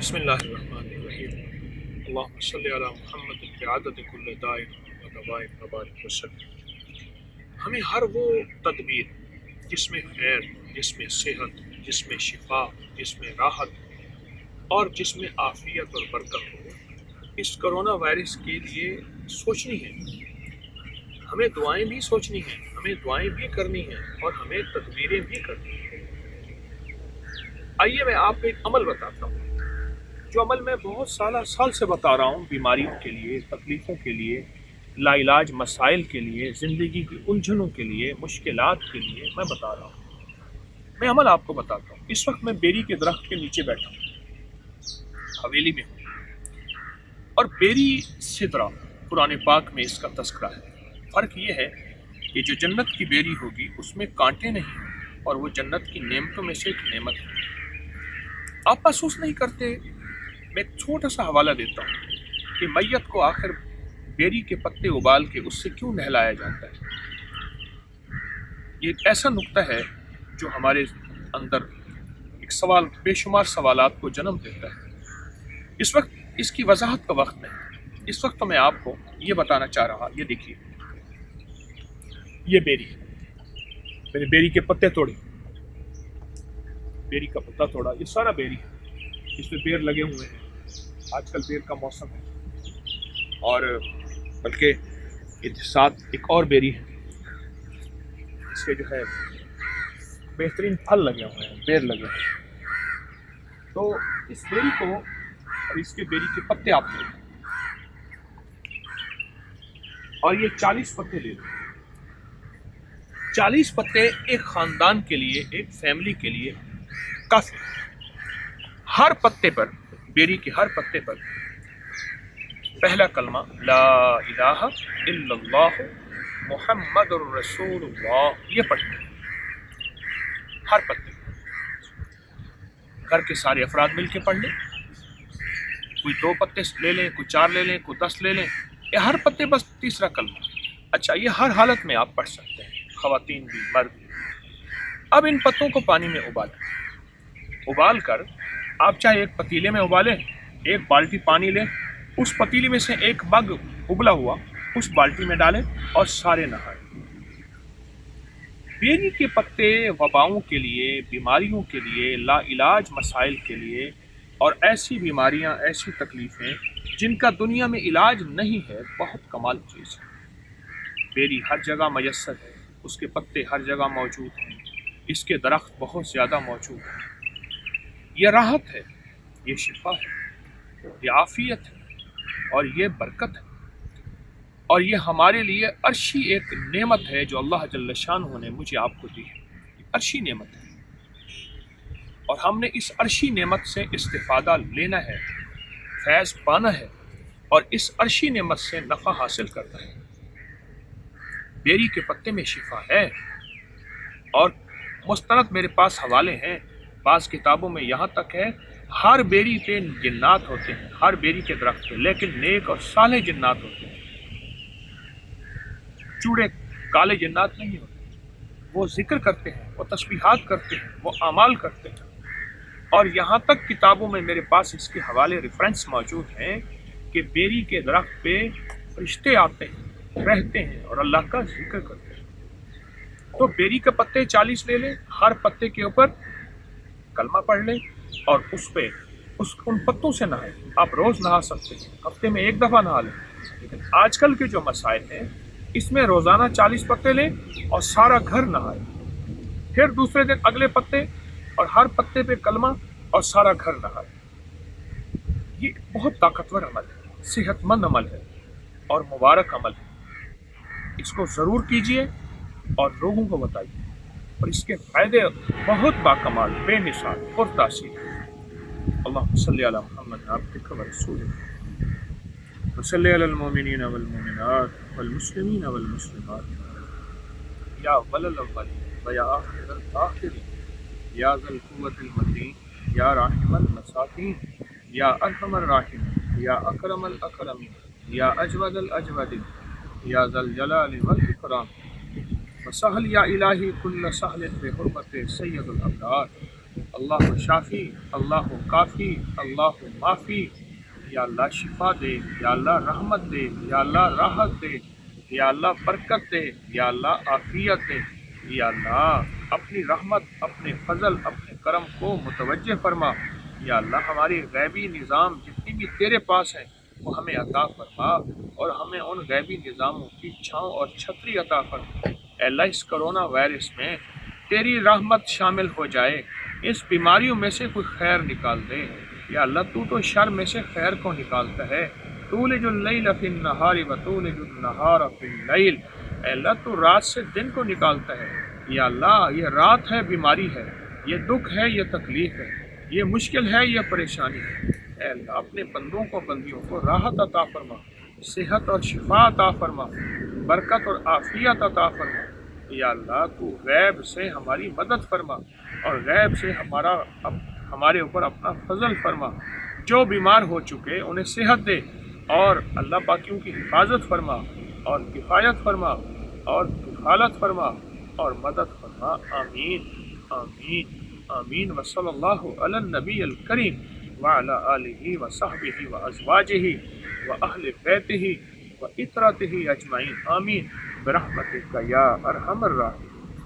بسم اللہ الرحمن الرحیم اللہم صلی علی محمد بعدد کل داء و دواء وبارک وسلم۔ ہمیں ہر وہ تدبیر جس میں خیر، جس میں صحت، جس میں شفا، جس میں راحت اور جس میں عافیت اور برکت ہو، اس کرونا وائرس کے لیے سوچنی ہے۔ ہمیں دعائیں بھی سوچنی ہیں، ہمیں دعائیں بھی کرنی ہیں اور ہمیں تدبیریں بھی کرنی ہیں۔ آئیے میں آپ کو ایک عمل بتاتا ہوں، جو عمل میں بہت سال سے بتا رہا ہوں، بیماریوں کے لیے، تکلیفوں کے لیے، لا علاج مسائل کے لیے، زندگی کی الجھنوں کے لیے، مشکلات کے لیے میں بتا رہا ہوں۔ میں عمل آپ کو بتاتا ہوں۔ اس وقت میں بیری کے درخت کے نیچے بیٹھا ہوں، حویلی میں ہوں، اور بیری سدرہ قرآن پاک میں اس کا تذکرہ ہے۔ فرق یہ ہے کہ جو جنت کی بیری ہوگی اس میں کانٹے نہیں ہیں، اور وہ جنت کی نعمتوں میں سے ایک نعمت ہے۔ آپ محسوس نہیں کرتے؟ میں ایک چھوٹا سا حوالہ دیتا ہوں کہ میت کو آخر بیری کے پتے ابال کے اس سے کیوں نہلایا جاتا ہے۔ یہ ایک ایسا نقطہ ہے جو ہمارے اندر ایک سوال، بے شمار سوالات کو جنم دیتا ہے۔ اس وقت اس کی وضاحت کا وقت نہیں، اس وقت تو میں آپ کو یہ بتانا چاہ رہا، یہ دیکھیے، یہ بیری ہے، میں نے بیری کے پتے توڑے، بیری کا پتا توڑا، یہ سارا بیری ہے، اس میں بیر لگے ہوئے ہیں۔ آج کل بیر کا موسم ہے، اور بلکہ اس ساتھ ایک اور بیری ہے، اس کے جو ہے بہترین پھل لگے ہوئے ہیں، بیر لگے ہوئے ہیں۔ تو اس بیری کو اور اس کے بیری کے پتے آپ لے لیں، اور یہ 40 پتے لے لیں۔ 40 پتے ایک خاندان کے لیے، ایک فیملی کے لیے کافی۔ ہر پتے پر، بیری کے ہر پتے پر پہلا کلمہ لا الہ الا اللہ محمد الرسول اللہ، یہ پڑھنا ہے ہر پتے پر۔ گھر کے سارے افراد مل کے پڑھ لیں، کوئی 2 پتے لے لیں، کوئی 4 لے لیں، کوئی 10 لے لیں، یہ ہر پتے بس تیسرا کلمہ۔ اچھا، یہ ہر حالت میں آپ پڑھ سکتے ہیں، خواتین بھی، مرد بھی۔ اب ان پتوں کو پانی میں ابال کر آپ چاہے ایک پتیلے میں ابالیں، ایک بالٹی پانی لیں، اس پتیلی میں سے ایک مگ ابلا ہوا اس بالٹی میں ڈالیں اور سارے نہائیں۔ بیری کے پتے وباؤں کے لیے، بیماریوں کے لیے، لا علاج مسائل کے لیے، اور ایسی بیماریاں، ایسی تکلیفیں جن کا دنیا میں علاج نہیں ہے، بہت کمال چیز ہے۔ بیری ہر جگہ میسر ہے، اس کے پتے ہر جگہ موجود ہیں، اس کے درخت بہت زیادہ موجود ہیں۔ یہ راحت ہے، یہ شفا ہے، یہ عافیت ہے، اور یہ برکت ہے، اور یہ ہمارے لیے عرشی ایک نعمت ہے جو اللہ جل شانہ نے مجھے آپ کو دی ہے۔ یہ عرشی نعمت ہے، اور ہم نے اس عرشی نعمت سے استفادہ لینا ہے، فیض پانا ہے، اور اس عرشی نعمت سے نفع حاصل کرنا ہے۔ بیری کے پتے میں شفا ہے، اور مستند میرے پاس حوالے ہیں، بعض کتابوں میں یہاں تک ہے ہر بیری پہ جنات ہوتے ہیں، ہر بیری کے درخت پہ، لیکن نیک اور صالح جنات ہوتے ہیں، چوڑے کالے جنات نہیں ہوتے۔ وہ ذکر کرتے ہیں، وہ تسبیحات کرتے ہیں، وہ اعمال کرتے ہیں، اور یہاں تک کتابوں میں میرے پاس اس کے حوالے ریفرنس موجود ہیں کہ بیری کے درخت پہ فرشتے آتے ہیں، رہتے ہیں، اور اللہ کا ذکر کرتے ہیں۔ تو بیری کے پتے 40 لے لیں، ہر پتے کے اوپر کلمہ پڑھ لیں، اور اس پہ ان پتوں سے نہائیں۔ آپ روز نہا سکتے ہیں، ہفتے میں 1 دفعہ نہا لیں، لیکن آج کل کے جو مسائل ہیں اس میں روزانہ 40 پتے لیں اور سارا گھر نہائیں، پھر دوسرے دن اگلے پتے، اور ہر پتے پہ کلمہ اور سارا گھر نہائیں۔ یہ بہت طاقتور عمل ہے، صحت مند عمل ہے، اور مبارک عمل ہے۔ اس کو ضرور کیجئے اور لوگوں کو بتائیے، اور اس کے فائدے بہت باکمال، بے مثال، پرتاثیر۔ اللہم صلی علی محمد عبدک و رسولک وصلی علی المؤمنین والمؤمنات والمسلمین والمسلمات یا اول الاولین و یا آخر الآخرین یا ذا القوة المتین یا راحم المساکین یا ارحم الراحمین یا اکرم الاکرمین یا اجود الاجودین یا ذا الجلال والاکرام وسہل یا الہی کل سہل بحرمت سید الابرار اللہ شافی، اللہ کافی، اللہ معافی، یا اللہ شفا دے، یا اللہ رحمت دے، یا اللہ راحت دے، یا اللہ برکت دے، یا اللہ عافیت دے، یا اللہ اپنی رحمت، اپنے فضل، اپنے کرم کو متوجہ فرما، یا اللہ ہماری غیبی نظام جتنی بھی تیرے پاس ہیں وہ ہمیں عطا فرما، اور ہمیں ان غیبی نظاموں کی چھاؤں اور چھتری عطا فرما۔ اے اللہ اس کرونا وائرس میں تیری رحمت شامل ہو جائے، اس بیماریوں میں سے کوئی خیر نکال دے، یا اللہ تو شر میں سے خیر کو نکالتا ہے۔ تولج اللیل فی النہار و تولج النہار فی اللیل، اے اللہ تو رات سے دن کو نکالتا ہے، یا اللہ یہ رات ہے، بیماری ہے، یہ دکھ ہے، یہ تکلیف ہے، یہ مشکل ہے، یہ پریشانی ہے۔ اے اللہ اپنے بندوں کو، بندیوں کو راحت عطا فرما، صحت اور شفا عطا فرما، برکت اور عافیت عطا فرما، یا اللہ تو غیب سے ہماری مدد فرما، اور غیب سے ہمارے اوپر اپنا فضل فرما۔ جو بیمار ہو چکے انہیں صحت دے، اور اللہ باقیوں کی حفاظت فرما، اور کفایت فرما، اور کفالت فرما، اور مدد فرما۔ آمین آمین آمین۔ وصلی اللہ علی النبی الکریم وعلی آلہ وصحبہ وازواجہ واہل بیتہ وعترتہ اجمعین، آمین برحمتک یا ارحم الراحمین۔